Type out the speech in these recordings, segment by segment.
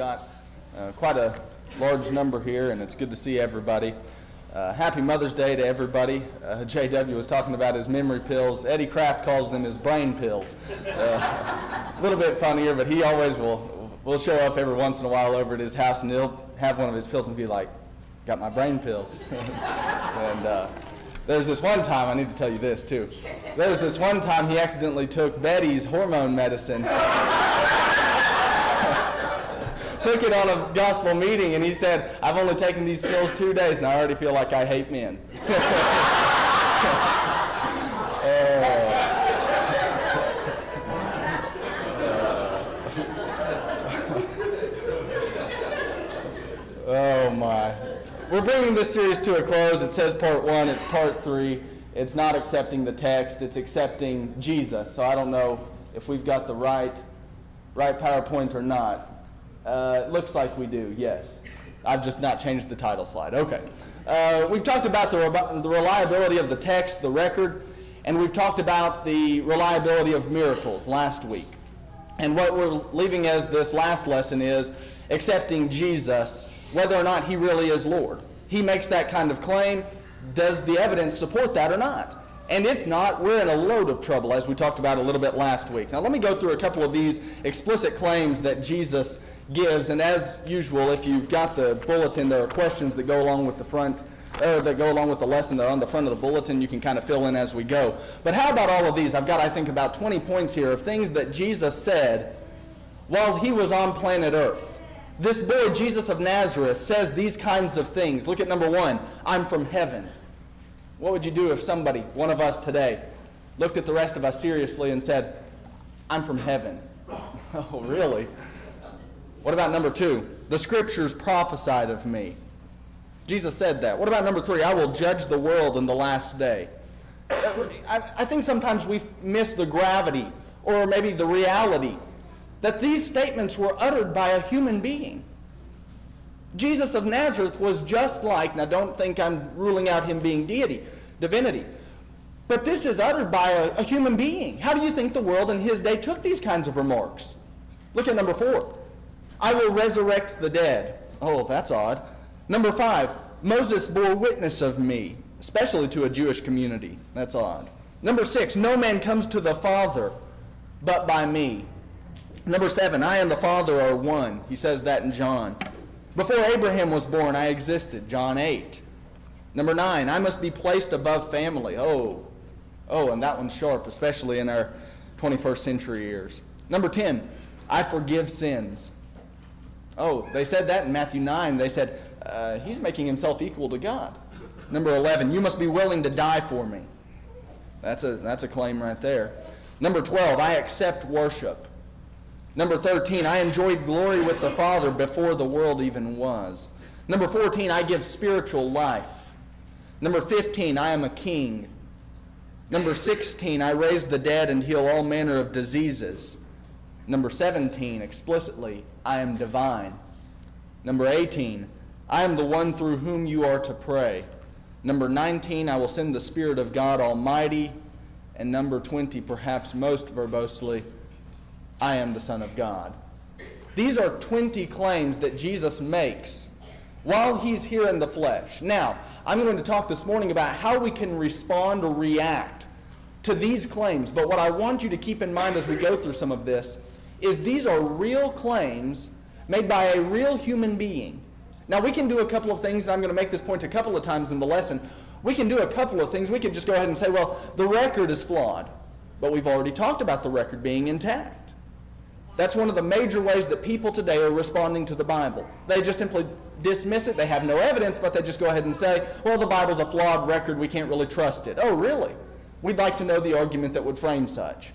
got quite a large number here, and it's good to see everybody. Happy Mother's Day to everybody. JW was talking about his memory pills. Eddie Kraft calls them his brain pills. A little bit funnier, but he always will show up every once in a while over at his house, and he'll have one of his pills and be like, got my brain pills. And there's this one time, I need to tell you this too. There's this one time he accidentally took Betty's hormone medicine. Took it on a gospel meeting, and he said, I've only taken these pills 2 days, and I already feel like I hate men. Oh my. We're bringing this series to a close. It says part 1, it's part 3. It's not accepting the text, it's accepting Jesus. So I don't know if we've got the right PowerPoint or not. It looks like we do, yes. I've just not changed the title slide. Okay. We've talked about the reliability of the text, the record, and we've talked about the reliability of miracles last week. And what we're leaving as this last lesson is accepting Jesus, whether or not he really is Lord. He makes that kind of claim. Does the evidence support that or not? And if not, we're in a load of trouble, as we talked about a little bit last week. Now let me go through a couple of these explicit claims that Jesus gives. And as usual, if you've got the bulletin, there are questions that go along with the front, or that go along with the lesson that are on the front of the bulletin. You can kind of fill in as we go. But how about all of these? I've got, I think, about 20 points here of things that Jesus said while he was on planet Earth. This boy, Jesus of Nazareth, says these kinds of things. Look at number 1, I'm from heaven. What would you do if somebody, one of us today, looked at the rest of us seriously and said, I'm from heaven? Oh, really? What about number 2? The scriptures prophesied of me. Jesus said that. What about number 3? I will judge the world in the last day. I think sometimes we miss the gravity, or maybe the reality, that these statements were uttered by a human being. Jesus of Nazareth was just like, now don't think I'm ruling out him being divinity, but this is uttered by a human being. How do you think the world in his day took these kinds of remarks? Look at number 4. I will resurrect the dead. Oh, that's odd. Number 5, Moses bore witness of me, especially to a Jewish community. That's odd. Number 6, no man comes to the Father but by me. Number 7, I and the Father are one. He says that in John. Before Abraham was born, I existed. John 8. Number 9, I must be placed above family. Oh, and that one's sharp, especially in our 21st century years. Number 10, I forgive sins. Oh, they said that in Matthew 9. They said, he's making himself equal to God. Number 11, you must be willing to die for me. That's a claim right there. Number 12, I accept worship. Number 13, I enjoyed glory with the Father before the world even was. Number 14, I give spiritual life. Number 15, I am a king. Number 16, I raise the dead and heal all manner of diseases. Number 17, explicitly, I am divine. Number 18, I am the one through whom you are to pray. Number 19, I will send the Spirit of God Almighty. And number 20, perhaps most verbosely, I am the Son of God. These are 20 claims that Jesus makes while he's here in the flesh. Now, I'm going to talk this morning about how we can respond or react to these claims. But what I want you to keep in mind as we go through some of this is these are real claims made by a real human being. Now, we can do a couple of things, and I'm going to make this point a couple of times in the lesson. We can do a couple of things. We can just go ahead and say, well, the record is flawed. But we've already talked about the record being intact. That's one of the major ways that people today are responding to the Bible. They just simply dismiss it. They have no evidence, but they just go ahead and say, well, the Bible's a flawed record. We can't really trust it. Oh, really? We'd like to know the argument that would frame such.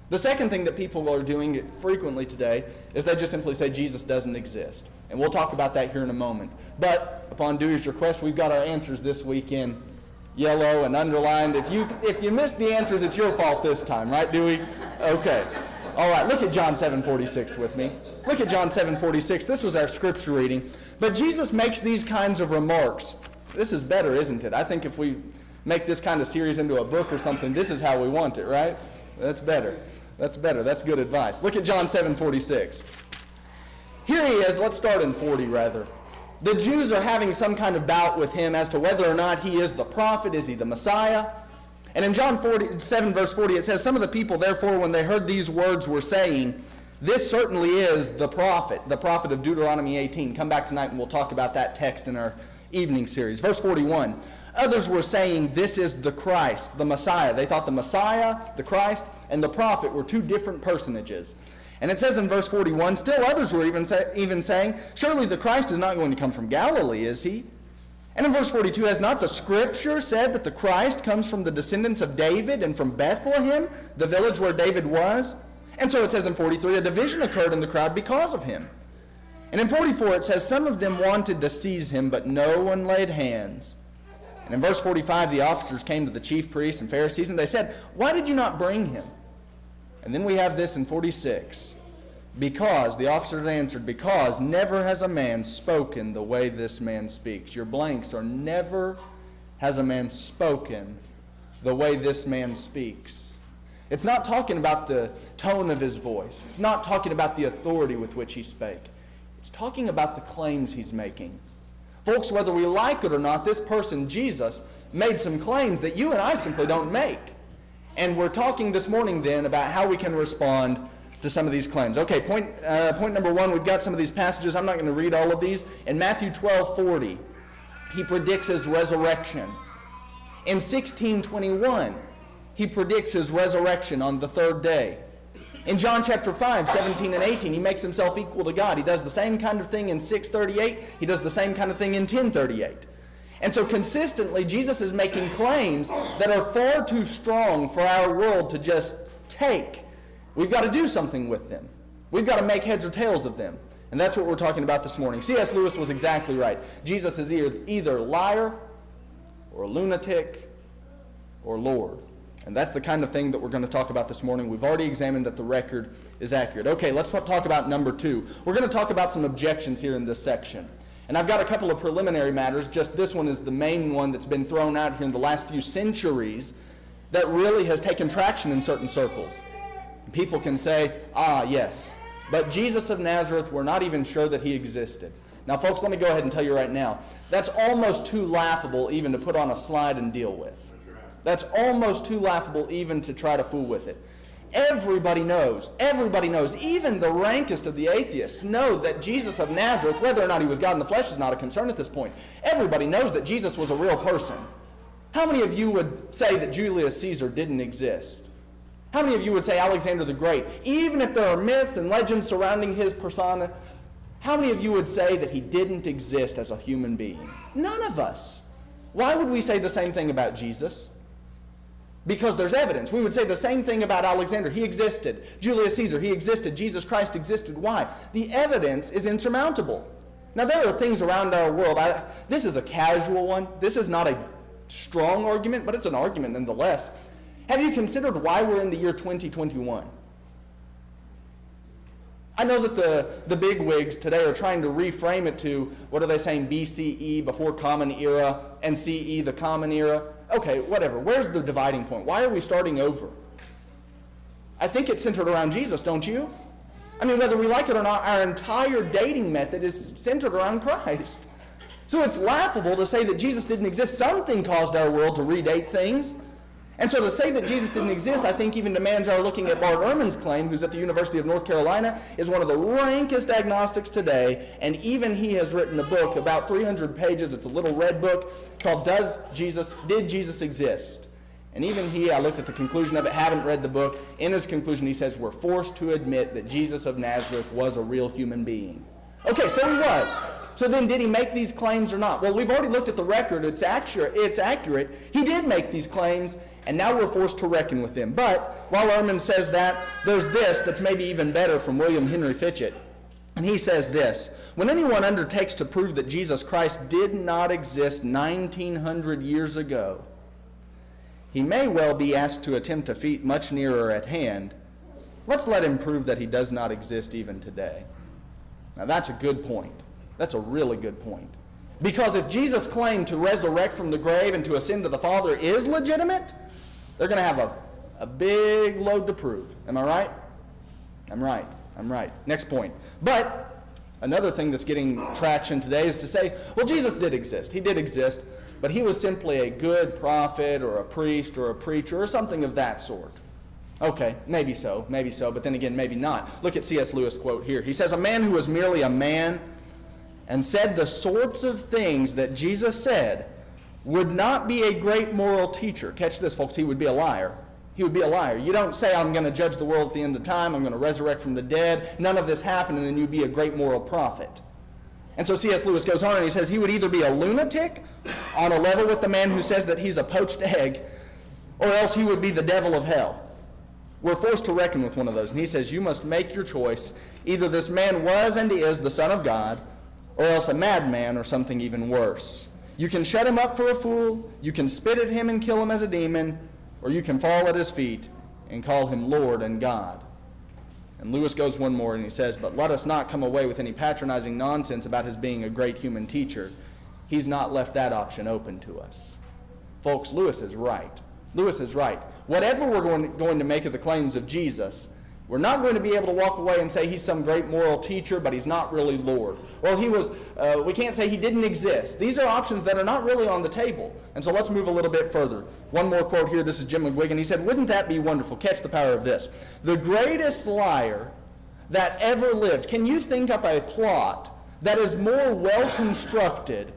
The second thing that people are doing frequently today is they just simply say Jesus doesn't exist. And we'll talk about that here in a moment. But upon Dewey's request, we've got our answers this week in yellow and underlined. If you missed the answers, it's your fault this time, right, Dewey? Okay. All right, look at John 7:46 with me. Look at John 7:46. This was our scripture reading. But Jesus makes these kinds of remarks. This is better, isn't it? I think if we make this kind of series into a book or something, this is how we want it, right? That's better. That's better. That's good advice. Look at John 7:46. here he is. Let's start in 40 rather. The Jews are having some kind of bout with him as to whether or not he is the prophet. Is he the Messiah? And in John 7 verse 40 it says, some of the people therefore when they heard these words were saying, this certainly is the prophet of Deuteronomy 18. Come back tonight and we'll talk about that text in our evening series. Verse 41, others were saying, this is the Christ, the Messiah. They thought the Messiah, the Christ, and the prophet were two different personages. And it says in verse 41, still others were even saying, surely the Christ is not going to come from Galilee, is he? And in verse 42, has not the Scripture said that the Christ comes from the descendants of David and from Bethlehem, the village where David was? And so it says in 43, a division occurred in the crowd because of him. And in 44 it says, some of them wanted to seize him, but no one laid hands. And in verse 45, the officers came to the chief priests and Pharisees, and they said, why did you not bring him? And then we have this in 46. Because, the officers answered, because never has a man spoken the way this man speaks. Your blanks are never has a man spoken the way this man speaks. It's not talking about the tone of his voice. It's not talking about the authority with which he spake. It's talking about the claims he's making. Folks, whether we like it or not, this person, Jesus, made some claims that you and I simply don't make. And we're talking this morning then about how we can respond to some of these claims. Okay, point number one, we've got some of these passages. I'm not going to read all of these. In Matthew 12:40, he predicts his resurrection. In 16:21, he predicts his resurrection on the third day. In John chapter 5, 17 and 18, he makes himself equal to God. He does the same kind of thing in 6:38. He does the same kind of thing in 10:38. And so consistently, Jesus is making claims that are far too strong for our world to just take. We've got to do something with them. We've got to make heads or tails of them. And that's what we're talking about this morning. C.S. Lewis was exactly right. Jesus is either liar or lunatic or Lord. And that's the kind of thing that we're going to talk about this morning. We've already examined that the record is accurate. Okay, let's talk about number two. We're going to talk about some objections here in this section. And I've got a couple of preliminary matters. Just this one is the main one that's been thrown out here in the last few centuries that really has taken traction in certain circles. People can say, yes, but Jesus of Nazareth, we're not even sure that he existed. Now, folks, let me go ahead and tell you right now, that's almost too laughable even to put on a slide and deal with. That's almost too laughable even to try to fool with it. Everybody knows, even the rankest of the atheists know that Jesus of Nazareth, whether or not he was God in the flesh is not a concern at this point. Everybody knows that Jesus was a real person. How many of you would say that Julius Caesar didn't exist? How many of you would say Alexander the Great? Even if there are myths and legends surrounding his persona, how many of you would say that he didn't exist as a human being? None of us. Why would we say the same thing about Jesus? Because there's evidence. We would say the same thing about Alexander. He existed. Julius Caesar, he existed. Jesus Christ existed. Why? The evidence is insurmountable. Now, there are things around our world. This is a casual one. This is not a strong argument, but it's an argument nonetheless. Have you considered why we're in the year 2021? I know that the big wigs today are trying to reframe it to, what are they saying, BCE, before Common Era, and CE, the Common Era. Okay, whatever. Where's the dividing point? Why are we starting over? I think it's centered around Jesus, don't you? I mean, whether we like it or not, our entire dating method is centered around Christ. So it's laughable to say that Jesus didn't exist. Something caused our world to redate things. And so to say that Jesus didn't exist, I think even demands our looking at Bart Ehrman's claim, who's at the University of North Carolina, is one of the rankest agnostics today, and even he has written a book, about 300 pages, it's a little red book, called Did Jesus Exist? And even he, I looked at the conclusion of it, haven't read the book. In his conclusion, he says, we're forced to admit that Jesus of Nazareth was a real human being. Okay, so he was. So then did he make these claims or not? Well, we've already looked at the record. It's accurate. He did make these claims, and now we're forced to reckon with them. But while Ehrman says that, there's this that's maybe even better from William Henry Fitchett. And he says this: when anyone undertakes to prove that Jesus Christ did not exist 1900 years ago, he may well be asked to attempt a feat much nearer at hand. Let's let him prove that he does not exist even today. Now that's a good point. That's a really good point. Because if Jesus' claim to resurrect from the grave and to ascend to the Father is legitimate, they're going to have a big load to prove. Am I right? I'm right. Next point. But Another thing that's getting traction today is to say, well, Jesus did exist. He did exist, but he was simply a good prophet or a priest or a preacher or something of that sort. Okay, maybe so, but then again, maybe not. Look at C.S. Lewis' quote here. He says, a man who was merely a man and said the sorts of things that Jesus said would not be a great moral teacher. Catch this, folks, he would be a liar. He would be a liar. You don't say, I'm going to judge the world at the end of time, I'm going to resurrect from the dead, none of this happened, and then you'd be a great moral prophet. And so C.S. Lewis goes on and he says he would either be a lunatic on a level with the man who says that he's a poached egg, or else he would be the devil of hell. We're forced to reckon with one of those. And he says, you must make your choice. Either this man was and is the Son of God, or else a madman or something even worse. You can shut him up for a fool, you can spit at him and kill him as a demon, or you can fall at his feet and call him Lord and God. And Lewis goes one more and he says, but let us not come away with any patronizing nonsense about his being a great human teacher. He's not left that option open to us. Folks, Lewis is right. Lewis is right. Whatever we're going to make of the claims of Jesus, we're not going to be able to walk away and say he's some great moral teacher, but he's not really Lord. Well, we can't say he didn't exist. These are options that are not really on the table. And so let's move a little bit further. One more quote here. This is Jim McGuigan. He said, wouldn't that be wonderful? Catch the power of this. The greatest liar that ever lived. Can you think up a plot that is more well-constructed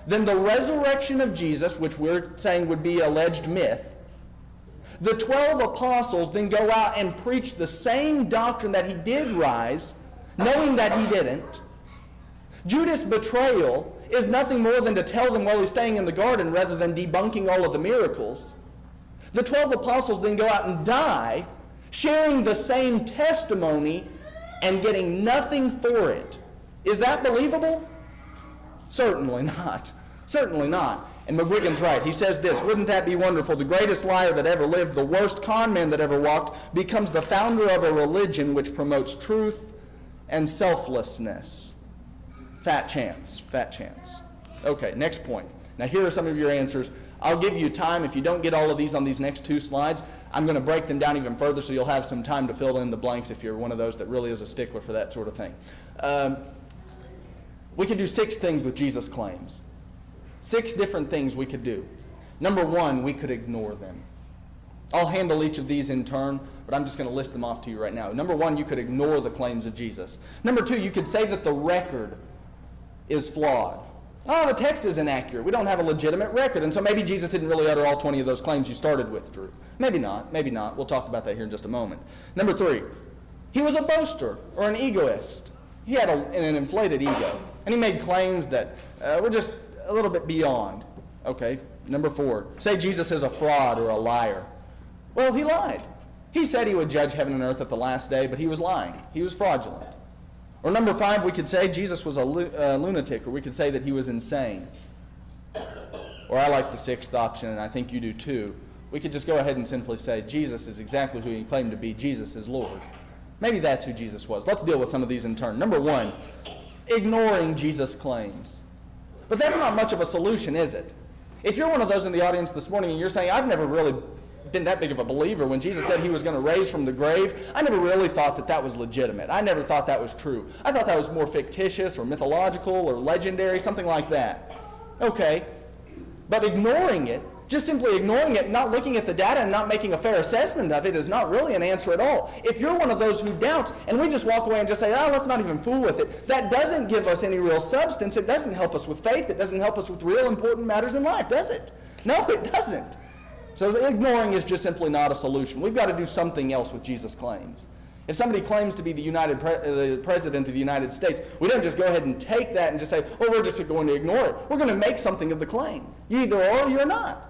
than the resurrection of Jesus, which we're saying would be alleged myth? The 12 apostles then go out and preach the same doctrine that he did rise, knowing that he didn't. Judas' betrayal is nothing more than to tell them while he's staying in the garden rather than debunking all of the miracles. The 12 apostles then go out and die, sharing the same testimony and getting nothing for it. Is that believable? Certainly not. Certainly not. And McGuigan's right. He says this, wouldn't that be wonderful? The greatest liar that ever lived, the worst con man that ever walked, becomes the founder of a religion which promotes truth and selflessness. Fat chance. Fat chance. Okay, next point. Now here are some of your answers. I'll give you time. If you don't get all of these on these next two slides, I'm going to break them down even further so you'll have some time to fill in the blanks if you're one of those that really is a stickler for that sort of thing. We could do 6 things with Jesus' claims. 6 different things we could do. Number 1, we could ignore them. I'll handle each of these in turn, but I'm just going to list them off to you right now. Number 1, you could ignore the claims of Jesus. Number 2, you could say that the record is flawed. Oh, the text is inaccurate. We don't have a legitimate record, and so maybe Jesus didn't really utter all 20 of those claims you started with, Drew. Maybe not, maybe not. We'll talk about that here in just a moment. Number 3, he was a boaster or an egoist. He had an inflated ego, and he made claims that were just a little bit beyond. Okay, number 4, say Jesus is a fraud or a liar. Well, he lied. He said he would judge heaven and earth at the last day, but he was lying. He was fraudulent. Or number 5, we could say Jesus was a lunatic, or we could say that he was insane. Or I like the 6th option, and I think you do too. We could just go ahead and simply say Jesus is exactly who he claimed to be. Jesus is Lord. Maybe that's who Jesus was. Let's deal with some of these in turn. Number 1, ignoring Jesus' claims. But that's not much of a solution, is it? If you're one of those in the audience this morning and you're saying, I've never really been that big of a believer. When Jesus said he was going to raise from the grave, I never really thought that that was legitimate. I never thought that was true. I thought that was more fictitious or mythological or legendary, something like that. Okay, but ignoring it, just simply ignoring it, not looking at the data and not making a fair assessment of it is not really an answer at all. If you're one of those who doubts and we just walk away and just say, oh, let's not even fool with it, that doesn't give us any real substance. It doesn't help us with faith. It doesn't help us with real important matters in life, does it? No, it doesn't. So ignoring is just simply not a solution. We've got to do something else with Jesus' claims. If somebody claims to be the President of the United States, we don't just go ahead and take that and just say, oh, we're just going to ignore it. We're going to make something of the claim. You either are or you're not.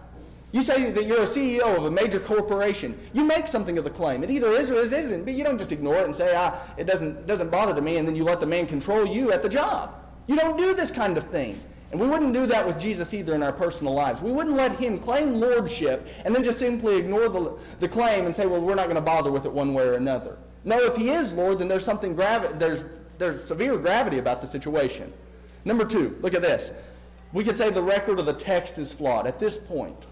You say that you're a CEO of a major corporation. You make something of the claim. It either is or it isn't, but you don't just ignore it and say, it doesn't bother to me, and then you let the man control you at the job. You don't do this kind of thing. And we wouldn't do that with Jesus either in our personal lives. We wouldn't let him claim lordship and then just simply ignore the claim and say, well, we're not going to bother with it one way or another. No, if he is Lord, then there's something there's severe gravity about the situation. Number 2, look at this. We could say the record of the text is flawed. At this point,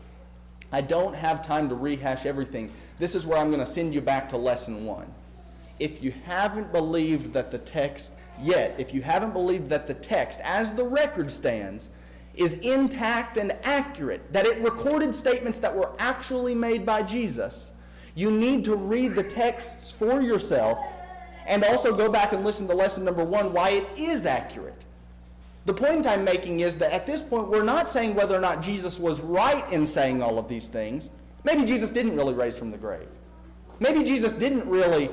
I don't have time to rehash everything. This is where I'm going to send you back to lesson 1. If you haven't believed that the text Yet, if you haven't believed that the text, as the record stands, is intact and accurate, that it recorded statements that were actually made by Jesus, you need to read the texts for yourself and also go back and listen to lesson number 1, why it is accurate. The point I'm making is that at this point, we're not saying whether or not Jesus was right in saying all of these things. Maybe Jesus didn't really raise from the grave. Maybe Jesus didn't really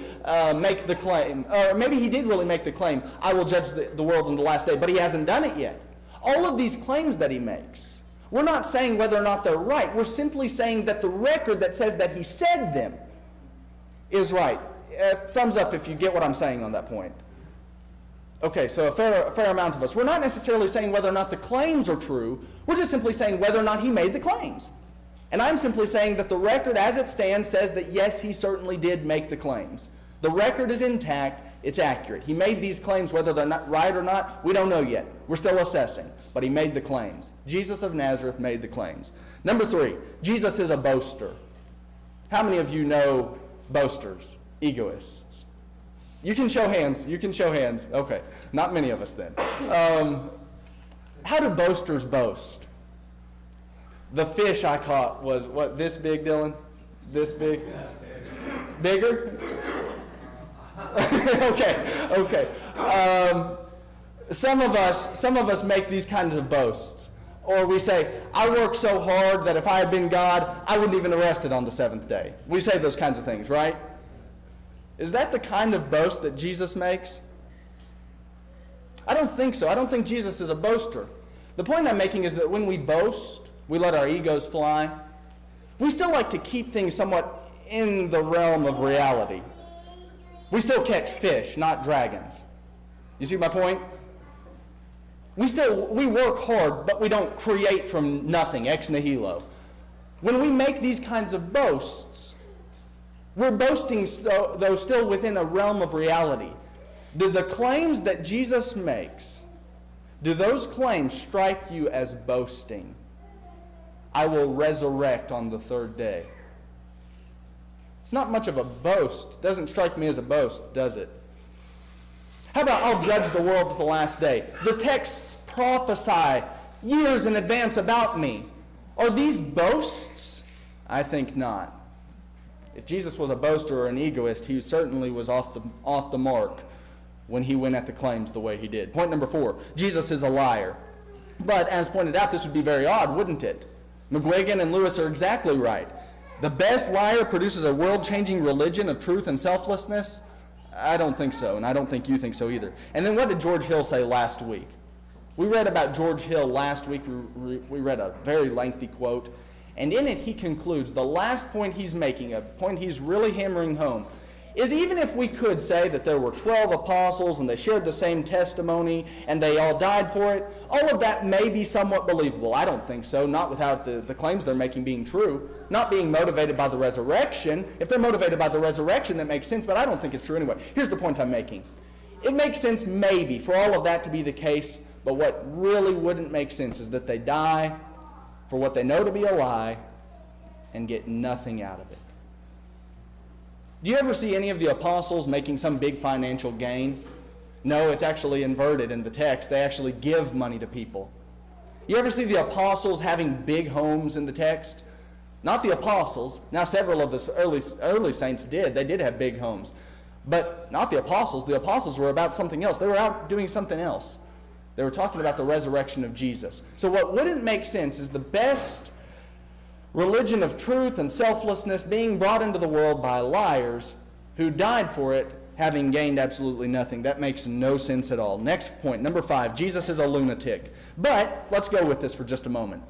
make the claim, or maybe he did really make the claim, I will judge the world in the last day, but he hasn't done it yet. All of these claims that he makes, we're not saying whether or not they're right. We're simply saying that the record that says that he said them is right. Thumbs up if you get what I'm saying on that point. Okay, so a fair amount of us. We're not necessarily saying whether or not the claims are true. We're just simply saying whether or not he made the claims. And I'm simply saying that the record as it stands says that yes, he certainly did make the claims. The record is intact. It's accurate. He made these claims, whether they're not right or not, we don't know yet. We're still assessing. But he made the claims. Jesus of Nazareth made the claims. Number 3, Jesus is a boaster. How many of you know boasters, egoists? You can show hands. You can show hands. Okay. Not many of us then. How do boasters boast? The fish I caught was, what, this big, Dylan? This big? Bigger? Okay. Some of us make these kinds of boasts. Or we say, I work so hard that if I had been God, I wouldn't even arrest it on the 7th day. We say those kinds of things, right? Is that the kind of boast that Jesus makes? I don't think so. I don't think Jesus is a boaster. The point I'm making is that when we boast, we let our egos fly. We still like to keep things somewhat in the realm of reality. We still catch fish, not dragons. You see my point? We work hard, but we don't create from nothing, ex nihilo. When we make these kinds of boasts, we're boasting, though, still within a realm of reality. Do the claims that Jesus makes, do those claims strike you as boasting? I will resurrect on the 3rd day. It's not much of a boast. It doesn't strike me as a boast, does it? How about I'll judge the world at the last day? The texts prophesy years in advance about me. Are these boasts? I think not. If Jesus was a boaster or an egoist, he certainly was off the mark when he went at the claims the way he did. Point number 4, Jesus is a liar. But as pointed out, this would be very odd, wouldn't it? McGuigan and Lewis are exactly right. The best liar produces a world-changing religion of truth and selflessness? I don't think so, and I don't think you think so either. And then what did George Hill say last week? We read about George Hill last week. We read a very lengthy quote. And in it he concludes, the last point he's making, a point he's really hammering home, is even if we could say that there were 12 apostles and they shared the same testimony and they all died for it, all of that may be somewhat believable. I don't think so, not without the claims they're making being true, not being motivated by the resurrection. If they're motivated by the resurrection, that makes sense, but I don't think it's true anyway. Here's the point I'm making. It makes sense maybe for all of that to be the case, but what really wouldn't make sense is that they die for what they know to be a lie and get nothing out of it. Do you ever see any of the apostles making some big financial gain? No, it's actually inverted in the text. They actually give money to people. You ever see the apostles having big homes in the text? Not the apostles. Now, several of the early saints did. They did have big homes. But not the apostles. The apostles were about something else. They were out doing something else. They were talking about the resurrection of Jesus. So what wouldn't make sense is the best religion of truth and selflessness being brought into the world by liars who died for it, having gained absolutely nothing. That makes no sense at all. Next point, number 5, Jesus is a lunatic. But let's go with this for just a moment.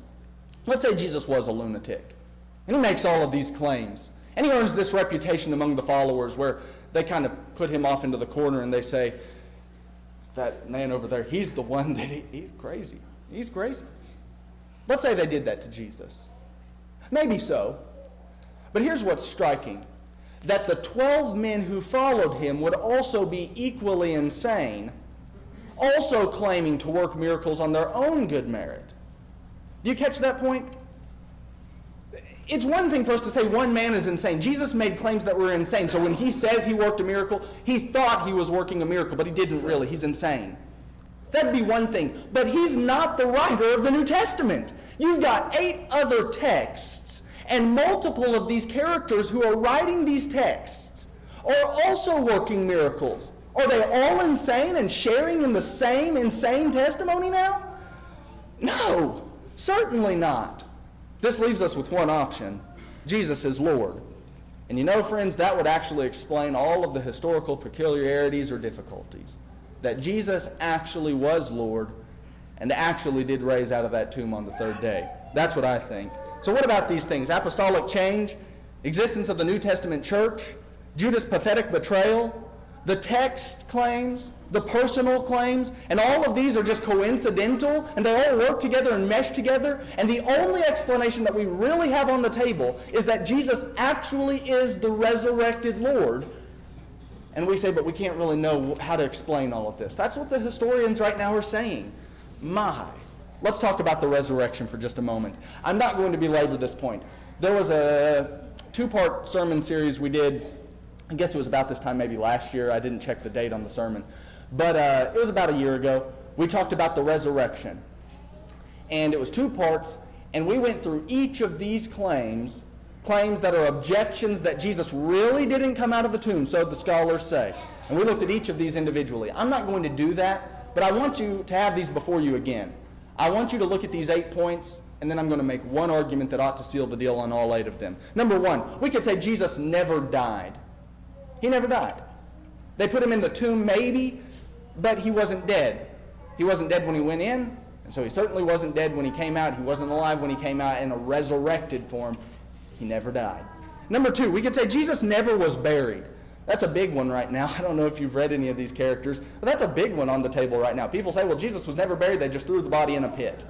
Let's say Jesus was a lunatic, and he makes all of these claims, and he earns this reputation among the followers where they kind of put him off into the corner and they say, that man over there, he's the one that he's crazy. He's crazy. Let's say they did that to Jesus. Maybe so. But here's what's striking. That the 12 men who followed him would also be equally insane, also claiming to work miracles on their own good merit. Do you catch that point? It's one thing for us to say one man is insane. Jesus made claims that were insane. So when he says he worked a miracle, he thought he was working a miracle, but he didn't really. He's insane. That'd be one thing. But he's not the writer of the New Testament. You've got 8 other texts, and multiple of these characters who are writing these texts are also working miracles. Are they all insane and sharing in the same insane testimony now? No, certainly not. This leaves us with one option. Jesus is Lord. And you know, friends, that would actually explain all of the historical peculiarities or difficulties. That Jesus actually was Lord and actually did raise out of that tomb on the 3rd day. That's what I think. So what about these things? Apostolic change, existence of the New Testament church, Judas' pathetic betrayal, the text claims, the personal claims, and all of these are just coincidental, and they all work together and mesh together, and the only explanation that we really have on the table is that Jesus actually is the resurrected Lord. And we say, but we can't really know how to explain all of this. That's what the historians right now are saying. Let's talk about the resurrection for just a moment. I'm not going to belabor this point. There was a 2-part sermon series we did, I guess it was about this time maybe last year. I didn't check the date on the sermon. But it was about a year ago. We talked about the resurrection. And it was 2 parts, and we went through each of these claims that are objections that Jesus really didn't come out of the tomb, so the scholars say. And we looked at each of these individually. I'm not going to do that, but I want you to have these before you again. I want you to look at these 8 points, and then I'm going to make one argument that ought to seal the deal on all 8 of them. Number 1, we could say Jesus never died. He never died. They put him in the tomb maybe, but he wasn't dead. He wasn't dead when he went in, and so he certainly wasn't dead when he came out. He wasn't alive when he came out in a resurrected form. He never died. Number 2, we could say Jesus never was buried. That's a big one right now. I don't know if you've read any of these characters, but that's a big one on the table right now. People say, well, Jesus was never buried. They just threw the body in a pit.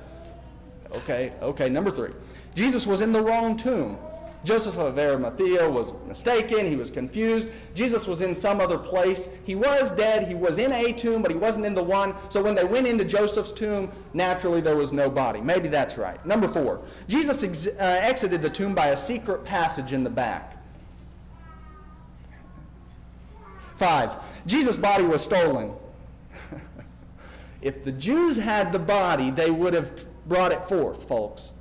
Okay. Number 3, Jesus was in the wrong tomb. Joseph of Arimathea was mistaken. He was confused. Jesus was in some other place. He was dead. He was in a tomb, but he wasn't in the one. So when they went into Joseph's tomb, naturally there was no body. Maybe that's right. Number 4, Jesus exited the tomb by a secret passage in the back. 5, Jesus' body was stolen. If the Jews had the body, they would have brought it forth, folks.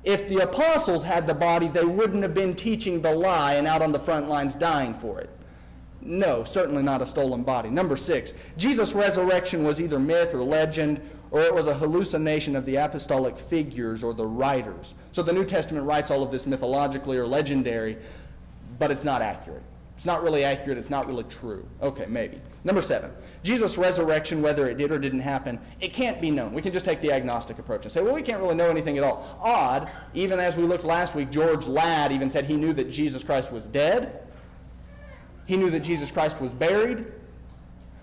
If the apostles had the body, they wouldn't have been teaching the lie and out on the front lines dying for it. No, certainly not a stolen body. Number 6, Jesus' resurrection was either myth or legend, or it was a hallucination of the apostolic figures or the writers. So the New Testament writes all of this mythologically or legendary, but it's not accurate. It's not really accurate. It's not really true. Okay, maybe. Number 7, Jesus' resurrection, whether it did or didn't happen, it can't be known. We can just take the agnostic approach and say, well, we can't really know anything at all. Odd, even as we looked last week, George Ladd even said he knew that Jesus Christ was dead. He knew that Jesus Christ was buried.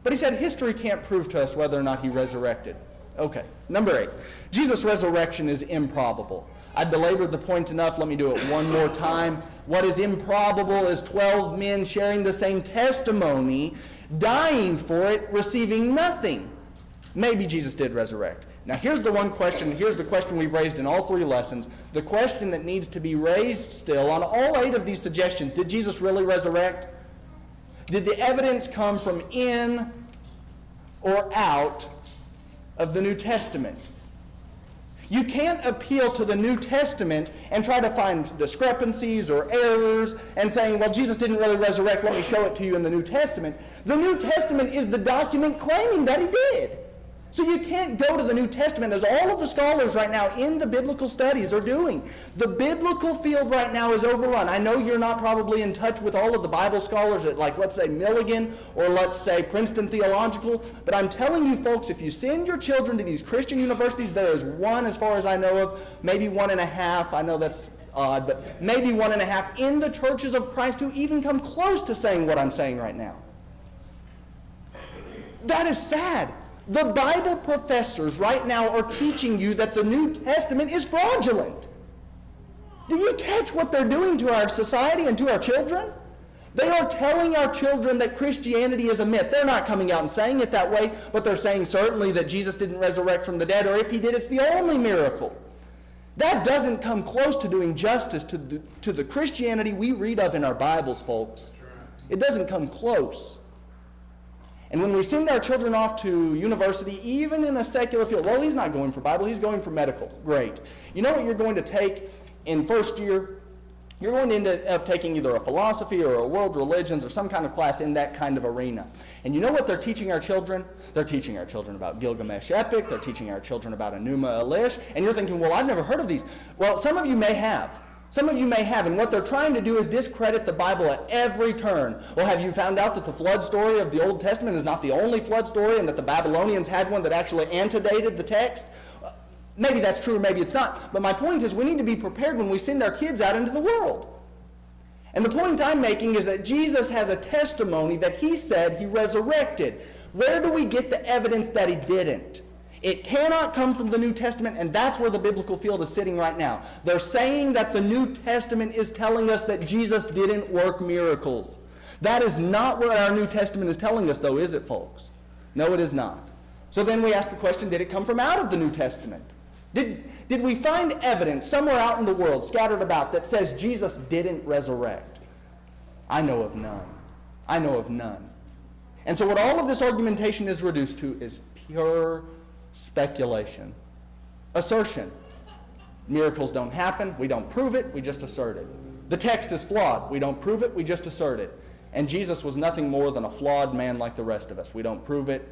But he said history can't prove to us whether or not he resurrected. Okay, number 8, Jesus' resurrection is improbable. I belabored the point enough. Let me do it one more time. What is improbable is 12 men sharing the same testimony, dying for it, receiving nothing. Maybe Jesus did resurrect. Now here's the one question. Here's the question we've raised in all 3 lessons. The question that needs to be raised still on all 8 of these suggestions. Did Jesus really resurrect? Did the evidence come from in or out of the New Testament? You can't appeal to the New Testament and try to find discrepancies or errors and saying, well, Jesus didn't really resurrect, let me show it to you in the New Testament. The New Testament is the document claiming that he did. So you can't go to the New Testament, as all of the scholars right now in the biblical studies are doing. The biblical field right now is overrun. I know you're not probably in touch with all of the Bible scholars at, like, let's say Milligan or let's say Princeton Theological, but I'm telling you folks, if you send your children to these Christian universities, there is one, as far as I know of, maybe 1.5, I know that's odd, but maybe 1.5 in the churches of Christ who even come close to saying what I'm saying right now. That is sad. The Bible professors right now are teaching you that the New Testament is fraudulent. Do you catch what they're doing to our society and to our children? They are telling our children that Christianity is a myth. They're not coming out and saying it that way, but they're saying certainly that Jesus didn't resurrect from the dead, or if he did, it's the only miracle. That doesn't come close to doing justice to the Christianity we read of in our Bibles, folks. It doesn't come close. And when we send our children off to university, even in a secular field, well, he's not going for Bible, he's going for medical. Great. You know what you're going to take in first year? You're going to end up taking either a philosophy or a world religions or some kind of class in that kind of arena. And you know what they're teaching our children? They're teaching our children about Gilgamesh epic. They're teaching our children about Enuma Elish. And you're thinking, well, I've never heard of these. Well, some of you may have. Some of you may have. And what they're trying to do is discredit the Bible at every turn. Well, have you found out that the flood story of the Old Testament is not the only flood story and that the Babylonians had one that actually antedated the text? Maybe that's true, or maybe it's not. But my point is we need to be prepared when we send our kids out into the world. And the point I'm making is that Jesus has a testimony that he said he resurrected. Where do we get the evidence that he didn't? It cannot come from the New Testament, and that's where the biblical field is sitting right now. They're saying that the New Testament is telling us that Jesus didn't work miracles. That is not what our New Testament is telling us, though, is it, folks? No, it is not. So then we ask the question, did it come from out of the New Testament? Did we find evidence somewhere out in the world, scattered about, that says Jesus didn't resurrect? I know of none. I know of none. And so what all of this argumentation is reduced to is pure speculation. Assertion. Miracles don't happen. We don't prove it. We just assert it. The text is flawed. We don't prove it. We just assert it. And Jesus was nothing more than a flawed man like the rest of us. We don't prove it.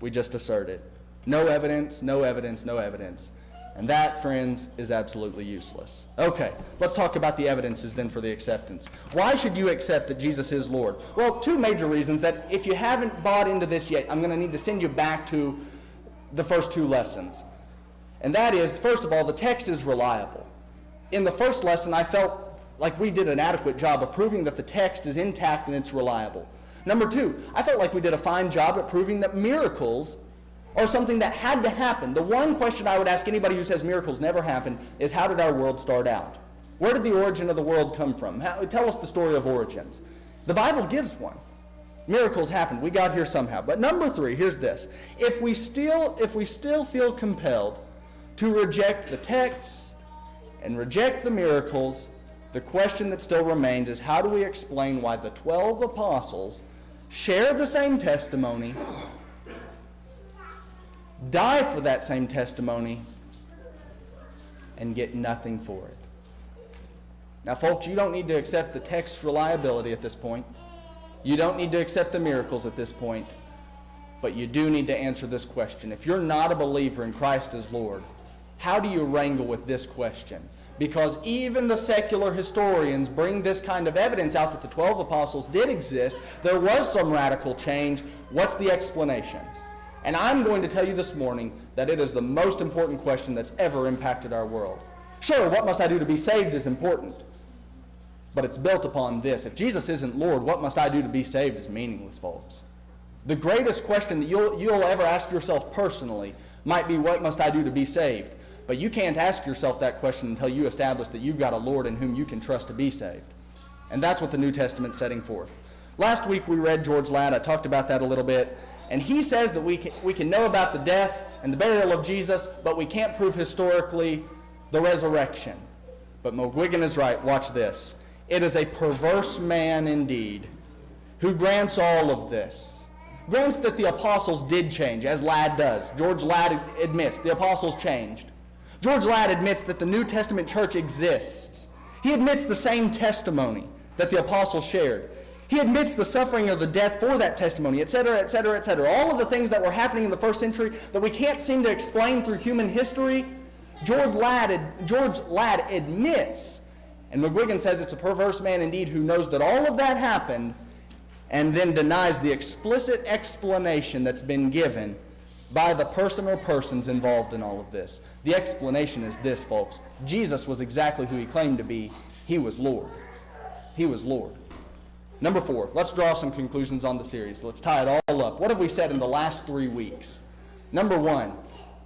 We just assert it. No evidence, no evidence, no evidence. And that, friends, is absolutely useless. Okay, let's talk about the evidences then for the acceptance. Why should you accept that Jesus is Lord? Well, two major reasons that if you haven't bought into this yet, I'm going to need to send you back to the first two lessons. And that is, first of all, the text is reliable. In the first lesson, I felt like we did an adequate job of proving that the text is intact and it's reliable. Number two, I felt like we did a fine job at proving that miracles or something that had to happen. The one question I would ask anybody who says miracles never happen is, how did our world start out? Where did the origin of the world come from? Tell us the story of origins. The Bible gives one. Miracles happened. We got here somehow. But number three, here's this. If we still feel compelled to reject the text and reject the miracles, the question that still remains is, how do we explain why the 12 apostles share the same testimony, die for that same testimony, and get nothing for it? Now, folks, you don't need to accept the text's reliability at this point. You don't need to accept the miracles at this point. But you do need to answer this question. If you're not a believer in Christ as Lord, how do you wrangle with this question? Because even the secular historians bring this kind of evidence out that the 12 apostles did exist. There was some radical change. What's the explanation? And I'm going to tell you this morning that it is the most important question that's ever impacted our world. Sure, what must I do to be saved is important. But it's built upon this. If Jesus isn't Lord, what must I do to be saved is meaningless, folks. The greatest question that you'll ever ask yourself personally might be, what must I do to be saved? But you can't ask yourself that question until you establish that you've got a Lord in whom you can trust to be saved. And that's what the New Testament's setting forth. Last week we read George Ladd. I talked about that a little bit. And he says that we can know about the death and the burial of Jesus, but we can't prove historically the resurrection. But McGuigan is right. Watch this. It is a perverse man indeed who grants all of this. Grants that the apostles did change, as Ladd does. George Ladd admits the apostles changed. George Ladd admits that the New Testament church exists. He admits the same testimony that the apostles shared. He admits the suffering or the death for that testimony, etc., etc., etc. All of the things that were happening in the first century that we can't seem to explain through human history, George Ladd admits. And McGuigan says it's a perverse man indeed who knows that all of that happened and then denies the explicit explanation that's been given by the person or persons involved in all of this. The explanation is this, folks. Jesus was exactly who he claimed to be. He was Lord. He was Lord. Number 4, let's draw some conclusions on the series. Let's tie it all up. What have we said in the last 3 weeks? Number 1,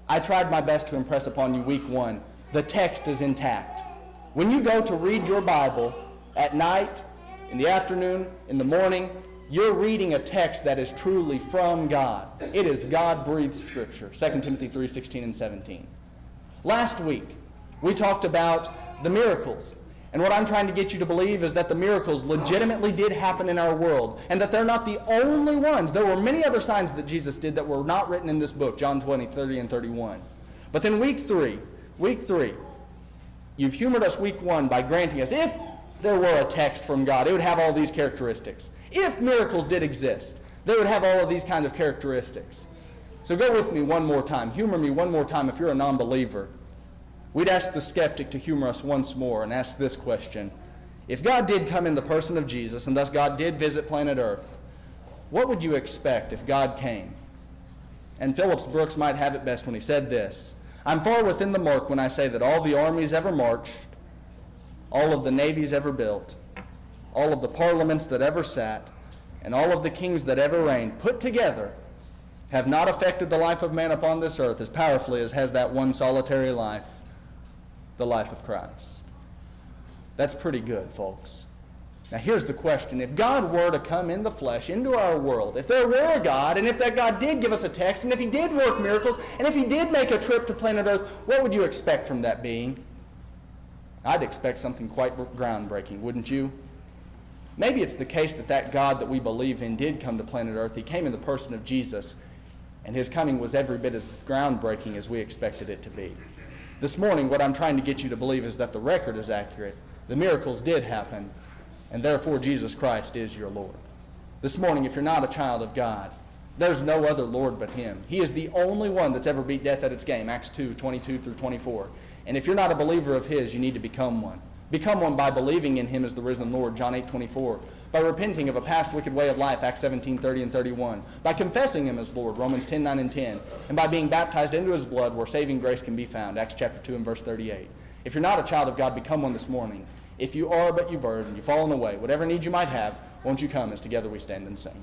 I tried my best to impress upon you week 1, the text is intact. When you go to read your Bible at night, in the afternoon, in the morning, you're reading a text that is truly from God. It is God-breathed Scripture, 2 Timothy 3:16 and 17. Last week, We talked about the miracles. And what I'm trying to get you to believe is that the miracles legitimately did happen in our world, and that they're not the only ones. There were many other signs that Jesus did that were not written in this book, John 20, 30, and 31. But then week three, you've humored us week 1 by granting us, if there were a text from God, it would have all these characteristics. If miracles did exist, they would have all of these kind of characteristics. So go with me one more time. Humor me one more time if you're a non-believer. We'd ask the skeptic to humor us once more and ask this question. If God did come in the person of Jesus, and thus God did visit planet Earth, what would you expect if God came? And Phillips Brooks might have it best when he said this: I'm far within the mark when I say that all the armies ever marched, all of the navies ever built, all of the parliaments that ever sat, and all of the kings that ever reigned, put together, have not affected the life of man upon this earth as powerfully as has that one solitary life, the life of Christ. That's pretty good, folks. Now here's the question. If God were to come in the flesh into our world, if there were a God, and if that God did give us a text, and if he did work miracles, and if he did make a trip to planet Earth, what would you expect from that being? I'd expect something quite groundbreaking, wouldn't you? Maybe it's the case that that God that we believe in did come to planet Earth. He came in the person of Jesus, and his coming was every bit as groundbreaking as we expected it to be. This morning, what I'm trying to get you to believe is that the record is accurate. The miracles did happen, and therefore Jesus Christ is your Lord. This morning, if you're not a child of God, there's no other Lord but him. He is the only one that's ever beat death at its game, Acts 2, 22 through 24. And if you're not a believer of his, you need to become one. Become one by believing in him as the risen Lord, John 8, 24. By repenting of a past wicked way of life, Acts 17, 30 and 31. By confessing him as Lord, Romans 10, 9 and 10. And by being baptized into his blood where saving grace can be found, Acts chapter 2 and verse 38. If you're not a child of God, become one this morning. If you are, but you've erred and you've fallen away, whatever need you might have, won't you come as together we stand and sing.